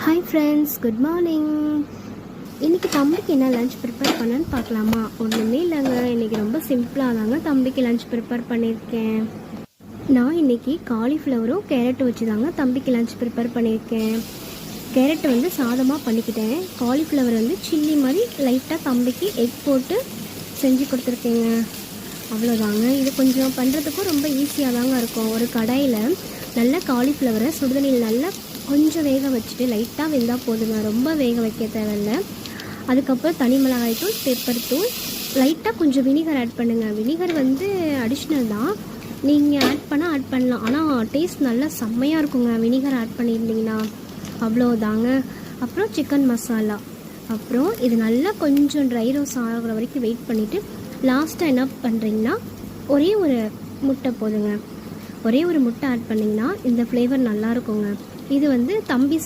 Hi friends, good morning. இன்றைக்கி தம்பிக்கு என்ன லஞ்ச் ப்ரிப்பேர் பண்ணேன்னு பார்க்கலாமா? ஒன்றுமே இல்லைங்க, இன்றைக்கி ரொம்ப சிம்பிளாக தாங்க தம்பிக்கு லஞ்ச் ப்ரிப்பேர் பண்ணியிருக்கேன். நான் இன்றைக்கி காலிஃப்ளவரும் கேரட்டும் வச்சு தாங்க தம்பிக்கு லஞ்ச் ப்ரிப்பேர் பண்ணியிருக்கேன். கேரட் வந்து சாதமாக பண்ணிக்கிட்டேன். காலிஃப்ளவர் வந்து சில்லி மாதிரி லைட்டாக தம்பிக்கு எக் போட்டு செஞ்சு கொடுத்துருக்கேங்க. அவ்வளோதாங்க. இது கொஞ்சம் பண்ணுறதுக்கும் ரொம்ப ஈஸியாக தாங்க இருக்கும். ஒரு கடாயில் நல்லா காலிஃப்ளவரை சுடுதண்ணியில் நல்லா கொஞ்சம் வேக வச்சுட்டு லைட்டாக வெந்தால் போதுங்க, ரொம்ப வேக வைக்க தேவையில்லை. அதுக்கப்புறம் தனி மிளகாய் தூள், பெப்பர் தூள், லைட்டாக கொஞ்சம் வினிகர் ஆட் பண்ணுங்கள். வினிகர் வந்து அடிஷ்னல் தான், நீங்கள் ஆட் பண்ணலாம். ஆனால் டேஸ்ட் நல்லா செம்மையாக இருக்குங்க வினிகர் ஆட் பண்ணியிருந்தீங்கன்னா. அவ்வளோதாங்க. அப்புறம் சிக்கன் மசாலா. அப்புறம் இது நல்லா கொஞ்சம் ட்ரை ரோஸ் ஆகிற வரைக்கும் வெயிட் பண்ணிவிட்டு லாஸ்ட்டாக என்ன பண்ணுறீங்கன்னா ஒரே ஒரு முட்டை போதுங்க. ஒரே ஒரு முட்டை ஆட் பண்ணிங்கன்னா இந்த ஃப்ளேவர் நல்லாயிருக்குங்க. இது வந்து தம்பி